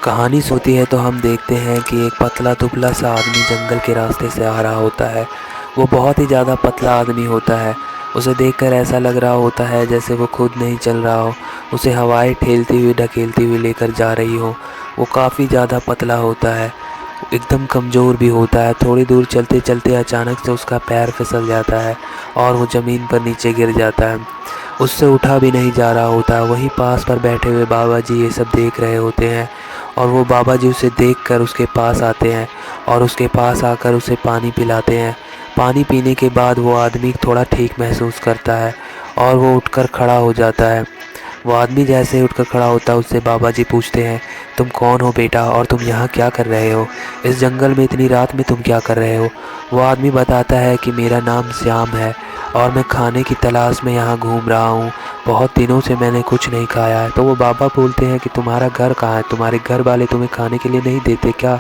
कहानी होती है तो हम देखते हैं कि एक पतला दुबला सा आदमी जंगल के रास्ते से आ रहा होता है। वो बहुत ही ज़्यादा पतला आदमी होता है। उसे देखकर ऐसा लग रहा होता है जैसे वो खुद नहीं चल रहा हो, उसे हवाएं ठेलती हुई ढकेलती हुई लेकर जा रही हो। वो काफ़ी ज़्यादा पतला होता है, एकदम कमज़ोर भी होता है। थोड़ी दूर चलते चलते अचानक से उसका पैर फिसल जाता है और वो ज़मीन पर नीचे गिर जाता है। उससे उठा भी नहीं जा रहा होता। वहीं पास पर बैठे हुए बाबा जी ये सब देख रहे होते हैं और वो बाबा जी उसे देखकर उसके पास आते हैं और उसके पास आकर उसे पानी पिलाते हैं। पानी पीने के बाद वो आदमी थोड़ा ठीक महसूस करता है और वो उठकर खड़ा हो जाता है। वो आदमी जैसे ही उठकर खड़ा होता है उससे बाबा जी पूछते हैं, तुम कौन हो बेटा और तुम यहाँ क्या कर रहे हो? इस जंगल में इतनी रात में तुम क्या कर रहे हो? वो आदमी बताता है कि मेरा नाम श्याम है और मैं खाने की तलाश में यहाँ घूम रहा हूँ। बहुत दिनों से मैंने कुछ नहीं खाया है। तो वो बाबा बोलते हैं कि तुम्हारा घर कहाँ है? तुम्हारे घर वाले तुम्हें खाने के लिए नहीं देते क्या?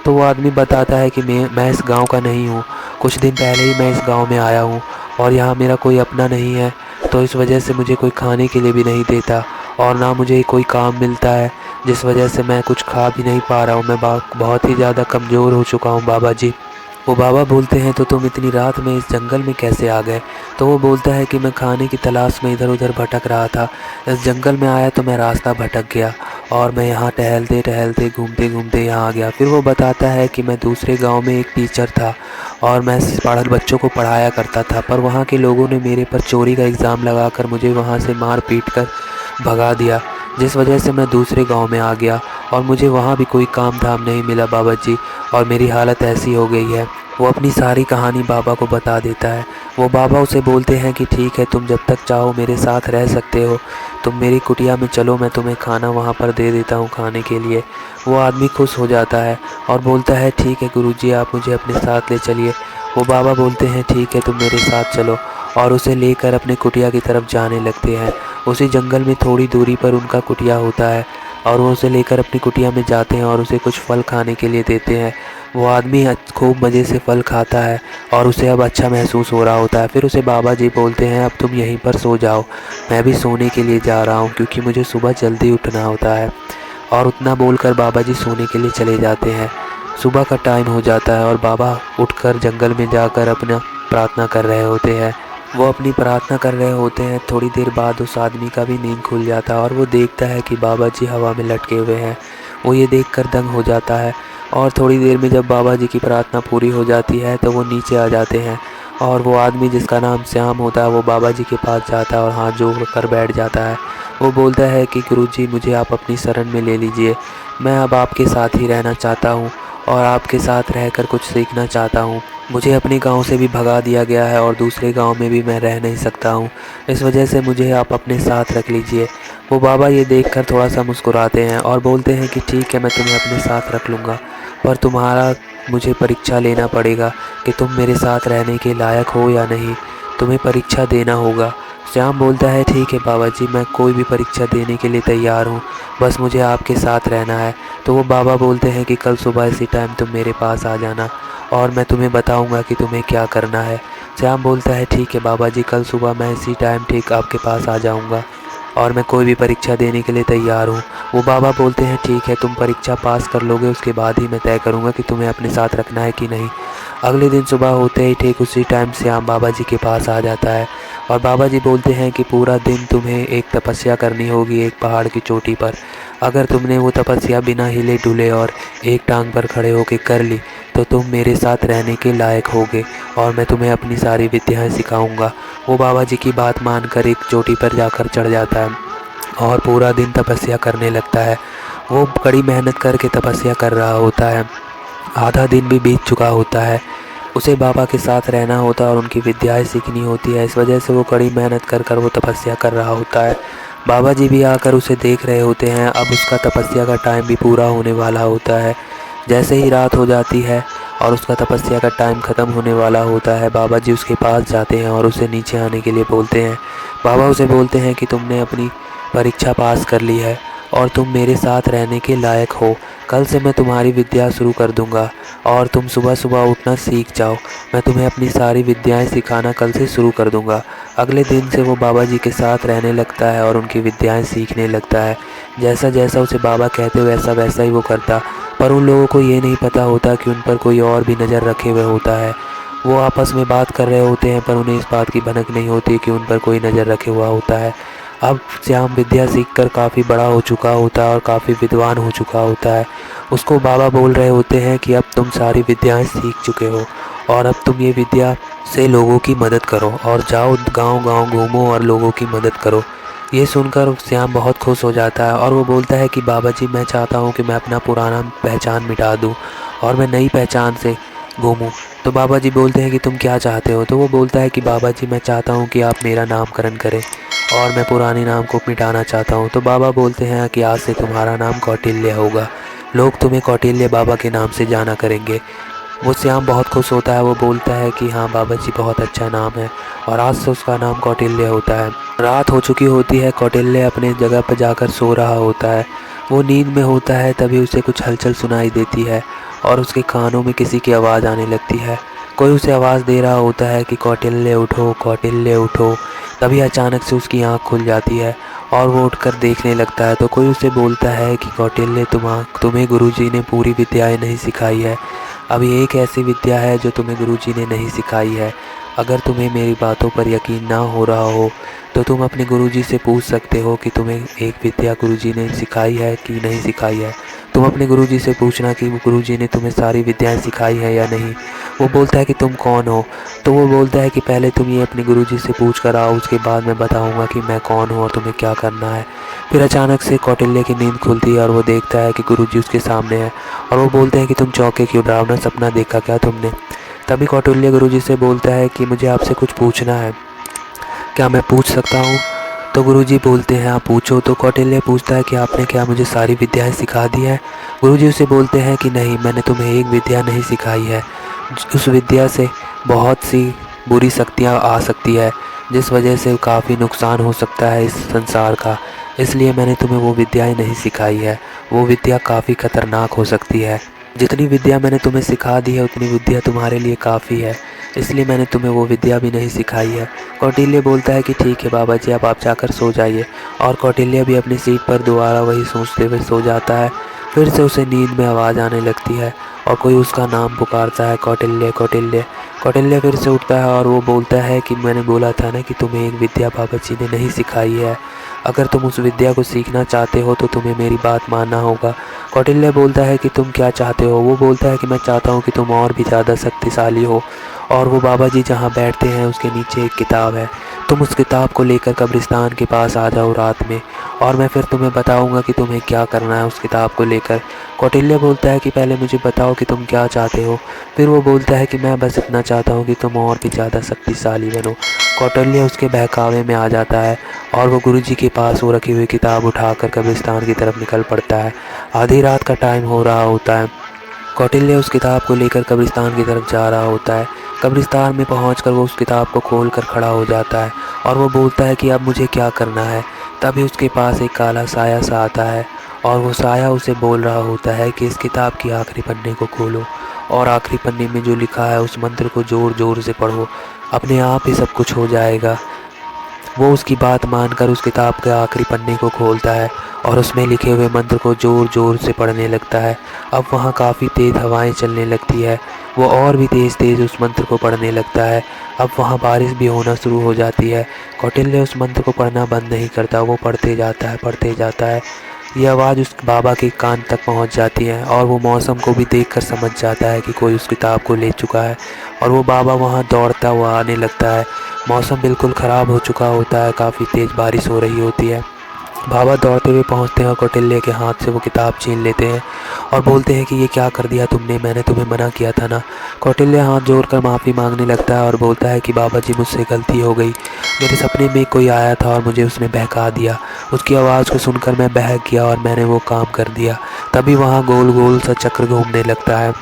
तो वो आदमी बताता है कि मैं इस गांव का नहीं हूँ। कुछ दिन पहले ही मैं इस गांव में आया हूँ और यहाँ मेरा कोई अपना नहीं है, तो इस वजह से मुझे कोई खाने के लिए भी नहीं देता और ना मुझे कोई काम मिलता है, जिस वजह से मैं कुछ खा भी नहीं पा रहा हूँ। मैं बहुत ही ज़्यादा कमज़ोर हो चुका हूँ बाबा जी। वो बाबा बोलते हैं तो तुम इतनी रात में इस जंगल में कैसे आ गए? तो वो बोलता है कि मैं खाने की तलाश में इधर उधर भटक रहा था। इस जंगल में आया तो मैं रास्ता भटक गया और मैं यहाँ टहलते टहलते घूमते घूमते यहाँ आ गया। फिर वो बताता है कि मैं दूसरे गांव में एक टीचर था और मैं बच्चों को पढ़ाया करता था, पर वहाँ के लोगों ने मेरे पर चोरी का इल्ज़ाम लगाकर मुझे वहाँ से मार पीट कर भगा दिया, जिस वजह से मैं दूसरे गांव में आ गया और मुझे वहाँ भी कोई काम धाम नहीं मिला बाबा जी, और मेरी हालत ऐसी हो गई है। वो अपनी सारी कहानी बाबा को बता देता है। वो बाबा उसे बोलते हैं कि ठीक है, तुम जब तक चाहो मेरे साथ रह सकते हो, तुम मेरी कुटिया में चलो, मैं तुम्हें खाना वहाँ पर दे देता हूँ खाने के लिए। वो आदमी खुश हो जाता है और बोलता है ठीक है गुरुजी, आप मुझे अपने साथ ले चलिए। वो बाबा बोलते हैं ठीक है, तुम मेरे साथ चलो, और उसे लेकर अपने कुटिया की तरफ जाने लगते हैं। उसी जंगल में थोड़ी दूरी पर उनका कुटिया होता है और वो उसे लेकर अपनी कुटिया में जाते हैं और उसे कुछ फल खाने के लिए देते हैं। वो आदमी खूब मज़े से फल खाता है और उसे अब अच्छा महसूस हो रहा होता है। फिर उसे बाबा जी बोलते हैं अब तुम यहीं पर सो जाओ, मैं भी सोने के लिए जा रहा हूँ क्योंकि मुझे सुबह जल्दी उठना होता है। और उतना बोलकर बाबा जी सोने के लिए चले जाते हैं। सुबह का टाइम हो जाता है और बाबा उठकर जंगल में जाकर अपना प्रार्थना कर रहे होते हैं। वो अपनी प्रार्थना कर रहे होते हैं। थोड़ी देर बाद उस आदमी का भी नींद खुल जाता है और वो देखता है कि बाबा जी हवा में लटके हुए हैं। वो ये देखकर दंग हो जाता है और थोड़ी देर में जब बाबा जी की प्रार्थना पूरी हो जाती है तो वो नीचे आ जाते हैं और वो आदमी जिसका नाम श्याम होता है वो बाबा जी के पास जाता है और हाथ जोड़ कर बैठ जाता है। वो बोलता है कि गुरुजी, मुझे आप अपनी शरण में ले लीजिए। मैं अब आपके साथ ही रहना चाहता हूँ और आपके साथ रहकर कुछ सीखना चाहता हूँ। मुझे अपने गांव से भी भगा दिया गया है और दूसरे गांव में भी मैं रह नहीं सकता हूँ, इस वजह से मुझे आप अपने साथ रख लीजिए। वो बाबा ये देखकर थोड़ा सा मुस्कुराते हैं और बोलते हैं कि ठीक है, मैं तुम्हें अपने साथ रख लूँगा, पर तुम्हारा मुझे परीक्षा लेना पड़ेगा कि तुम मेरे साथ रहने के लायक हो या नहीं। तुम्हें परीक्षा देना होगा। श्याम बोलता है ठीक है बाबा जी, मैं कोई भी परीक्षा देने के लिए तैयार हूँ, बस मुझे आपके साथ रहना है। तो वो बाबा बोलते हैं कि कल सुबह इसी टाइम तुम मेरे पास आ जाना और मैं तुम्हें बताऊंगा कि तुम्हें क्या करना है। श्याम बोलता है ठीक है बाबा जी, कल सुबह मैं इसी टाइम ठीक आपके पास आ जाऊंगा और मैं कोई भी परीक्षा देने के लिए तैयार हूँ। वो बाबा बोलते हैं ठीक है, तुम परीक्षा पास कर लोगे, उसके बाद ही मैं तय करूँगा कि तुम्हें अपने साथ रखना है कि नहीं। अगले दिन सुबह होते ही ठीक उसी टाइम श्याम बाबा जी के पास आ जाता है और बाबा जी बोलते हैं कि पूरा दिन तुम्हें एक तपस्या करनी होगी एक पहाड़ की चोटी पर। अगर तुमने वो तपस्या बिना हिले डुले और एक टांग पर खड़े होकर कर ली तो तुम मेरे साथ रहने के लायक होगे और मैं तुम्हें अपनी सारी विद्याएं सिखाऊंगा। वो बाबा जी की बात मानकर एक चोटी पर जाकर चढ़ जाता है और पूरा दिन तपस्या करने लगता है। वो कड़ी मेहनत करके तपस्या कर रहा होता है। आधा दिन भी बीत चुका होता है। उसे बाबा के साथ रहना होता है और उनकी विद्याएं सीखनी होती है, इस वजह से वो कड़ी मेहनत कर कर वो तपस्या कर रहा होता है। बाबा जी भी आकर उसे देख रहे होते हैं। अब उसका तपस्या का टाइम भी पूरा होने वाला होता है। जैसे ही रात हो जाती है और उसका तपस्या का टाइम ख़त्म होने वाला होता है, बाबा जी उसके पास जाते हैं और उसे नीचे आने के लिए बोलते हैं। बाबा उसे बोलते हैं कि तुमने अपनी परीक्षा पास कर ली है और तुम मेरे साथ रहने के लायक हो। कल से मैं तुम्हारी विद्या शुरू कर दूंगा और तुम सुबह सुबह उठना सीख जाओ। मैं तुम्हें अपनी सारी विद्याएं सिखाना कल से शुरू कर दूंगा। अगले दिन से वो बाबा जी के साथ रहने लगता है और उनकी विद्याएं सीखने लगता है। जैसा जैसा उसे बाबा कहते वैसा वैसा ही वो करता। पर उन लोगों को ये नहीं पता होता कि उन पर कोई और भी नज़र रखे हुए होता है। वो आपस में बात कर रहे होते हैं पर उन्हें इस बात की भनक नहीं होती कि उन पर कोई नज़र रखे हुआ होता है। अब श्याम विद्या सीखकर काफ़ी बड़ा हो चुका होता है और काफ़ी विद्वान हो चुका होता है। उसको बाबा बोल रहे होते हैं कि अब तुम सारी विद्याएं सीख चुके हो और अब तुम ये विद्या से लोगों की मदद करो और जाओ गांव-गांव घूमो और लोगों की मदद करो। ये सुनकर श्याम बहुत खुश हो जाता है और वो बोलता है कि बाबा जी, मैं चाहता हूँ कि मैं अपना पुराना पहचान मिटा दूँ और मैं नई पहचान से घूमूँ। तो बाबा जी बोलते हैं कि तुम क्या चाहते हो? तो वो बोलता है कि बाबा जी, मैं चाहता हूँ कि आप मेरा नामकरण करें और मैं पुराने नाम को मिटाना चाहता हूँ। तो बाबा बोलते हैं कि आज से तुम्हारा नाम कौटिल्य होगा, लोग तुम्हें कौटिल्य बाबा के नाम से जाना करेंगे। वो श्याम बहुत खुश होता है। वो बोलता है कि हाँ बाबा जी, बहुत अच्छा नाम है और आज से उसका नाम कौटिल्य होता है। रात हो चुकी होती है। कौटिल्य अपने जगह पर जाकर सो रहा होता है। वो नींद में होता है, तभी उसे कुछ हलचल सुनाई देती है और उसके कानों में किसी की आवाज़ आने लगती है। कोई उसे आवाज़ दे रहा होता है कि कौटिल्य उठो, कौटिल्य उठो। तभी अचानक से उसकी आँख खुल जाती है और वो उठकर देखने लगता है। तो कोई उसे बोलता है कि कौटिल्य, तुम्हें गुरुजी ने पूरी विद्याएं नहीं सिखाई है। अब ये एक ऐसी विद्या है जो तुम्हें गुरुजी ने नहीं सिखाई है। अगर तुम्हें मेरी बातों पर यकीन ना हो रहा हो तो तुम अपने गुरुजी से पूछ सकते हो कि तुम्हें एक विद्या गुरुजी ने सिखाई है कि नहीं सिखाई है। तुम अपने गुरुजी से पूछना कि गुरुजी ने तुम्हें सारी विद्याएं सिखाई है या नहीं। वो बोलता है कि तुम कौन हो? तो वो बोलता है कि पहले तुम ये अपने गुरुजी से पूछ कर आओ, उसके बाद मैं बताऊंगा कि मैं कौन हूँ और तुम्हें क्या करना है। फिर अचानक से कौटिल्य की नींद खुलती है और वो देखता है कि गुरुजी उसके सामने है और वो बोलते हैं कि तुम चौंके क्यों? डरावना सपना देखा क्या तुमने? तभी कौटिल्य गुरुजी से बोलता है कि मुझे आपसे कुछ पूछना है, क्या मैं पूछ सकता हूँ? तो गुरुजी बोलते हैं आप पूछो। तो कौटिल्य पूछता है कि आपने क्या मुझे सारी विद्याएं सिखा दी हैं? गुरुजी उसे बोलते हैं कि नहीं, मैंने तुम्हें एक विद्या नहीं सिखाई है। उस विद्या से बहुत सी बुरी शक्तियाँ आ सकती है जिस वजह से काफ़ी नुकसान हो सकता है इस संसार का। इसलिए मैंने तुम्हें वो विद्याएं नहीं सिखाई है। वो विद्या काफ़ी खतरनाक हो सकती है। जितनी विद्या मैंने तुम्हें सिखा दी है उतनी विद्या तुम्हारे लिए काफ़ी है, इसलिए मैंने तुम्हें वो विद्या भी नहीं सिखाई है। कौटिल्य बोलता है कि ठीक है बाबा जी, अब आप जाकर सो जाइए। और कौटिल्य भी अपनी सीट पर दोबारा वही सोचते हुए सो जाता है। फिर से उसे नींद में आवाज़ आने लगती है और कोई उसका नाम पुकारता है, कौटिल्य कौटिल्य। कौटिल्य फिर से उठता है और वो बोलता है कि मैंने बोला था ना कि तुम्हें एक विद्या बाबा जी ने नहीं सिखाई है। अगर तुम उस विद्या को सीखना चाहते हो तो तुम्हें मेरी बात मानना होगा। कौटिल्य बोलता है कि तुम क्या चाहते हो? वो बोलता है कि मैं चाहता हूँ कि तुम और भी ज़्यादा शक्तिशाली हो और वो बाबा जी जहाँ बैठते हैं उसके नीचे एक किताब है। तुम उस किताब को लेकर कब्रिस्तान के पास आ जाओ रात में और मैं फिर तुम्हें बताऊंगा कि तुम्हें क्या करना है उस किताब को लेकर। कौटिल्य बोलता है कि पहले मुझे बताओ कि तुम क्या चाहते हो। फिर वो बोलता है कि मैं बस इतना चाहता हूँ कि तुम और भी ज़्यादा शक्तिशाली बनो। कौटिल्य उसके बहकावे में आ जाता है और वो गुरुजी के पास वो रखी हुई किताब उठाकर कब्रिस्तान की तरफ निकल पड़ता है। आधी रात का टाइम हो रहा होता है। कौटिल्य उस किताब को लेकर कब्रिस्तान की तरफ जा रहा होता है। कब्रिस्तान में पहुंचकर वो उस किताब को खोलकर खड़ा हो जाता है और वो बोलता है कि अब मुझे क्या करना है। तभी उसके पास एक काला साया सा आता है और वो साया उसे बोल रहा होता है कि इस किताब की आखिरी पन्ने को खोलो और आखिरी पन्ने में जो लिखा है उस मंत्र को ज़ोर ज़ोर से पढ़ो, अपने आप ही सब कुछ हो जाएगा। वो उसकी बात मानकर उस किताब के आखिरी पन्ने को खोलता है और उसमें लिखे हुए मंत्र को ज़ोर ज़ोर से पढ़ने लगता है। अब वहाँ काफ़ी तेज़ हवाएं चलने लगती है। वो और भी तेज़ तेज़ उस मंत्र को पढ़ने लगता है। अब वहाँ बारिश भी होना शुरू हो जाती है। कौटिल्य उस मंत्र को पढ़ना बंद नहीं करता, वो पढ़ते जाता है पढ़ते जाता है। ये आवाज़ उस बाबा के कान तक पहुंच जाती है और वो मौसम को भी देखकर समझ जाता है कि कोई उस किताब को ले चुका है और वो बाबा वहाँ दौड़ता हुआ आने लगता है। मौसम बिल्कुल ख़राब हो चुका होता है, काफ़ी तेज़ बारिश हो रही होती है। बाबा दौड़ते हुए पहुंचते हैं और कौटिल्य के हाथ से वो किताब छीन लेते हैं और बोलते हैं कि ये क्या कर दिया तुमने, मैंने तुम्हें मना किया था ना। कौटिल्य हाथ जोड़कर माफ़ी मांगने लगता है और बोलता है कि बाबा जी, मुझसे गलती हो गई। मेरे सपने में कोई आया था और मुझे उसने बहका दिया। उसकी आवाज़ को सुनकर मैं बहक गया और मैंने वो काम कर दिया। तभी वहाँ गोल गोल सा चक्र घूमने लगता है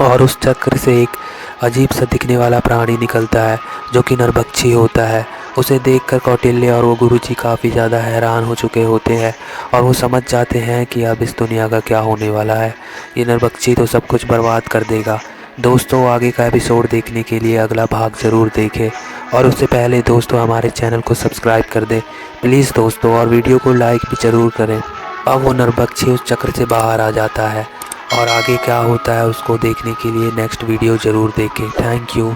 और उस चक्र से एक अजीब सा दिखने वाला प्राणी निकलता है जो कि नरभक्षी होता है। उसे देखकर कौटिल्य और वो गुरुजी काफ़ी ज़्यादा हैरान हो चुके होते हैं और वो समझ जाते हैं कि अब इस दुनिया का क्या होने वाला है। ये नरभक्षी तो सब कुछ बर्बाद कर देगा। दोस्तों, आगे का एपिसोड देखने के लिए अगला भाग ज़रूर देखें और उससे पहले दोस्तों हमारे चैनल को सब्सक्राइब कर दें प्लीज़ दोस्तों, और वीडियो को लाइक भी ज़रूर करें। अब वो नरभक्षी उस चक्र से बाहर आ जाता है और आगे क्या होता है उसको देखने के लिए नेक्स्ट वीडियो ज़रूर देखें। Thank you.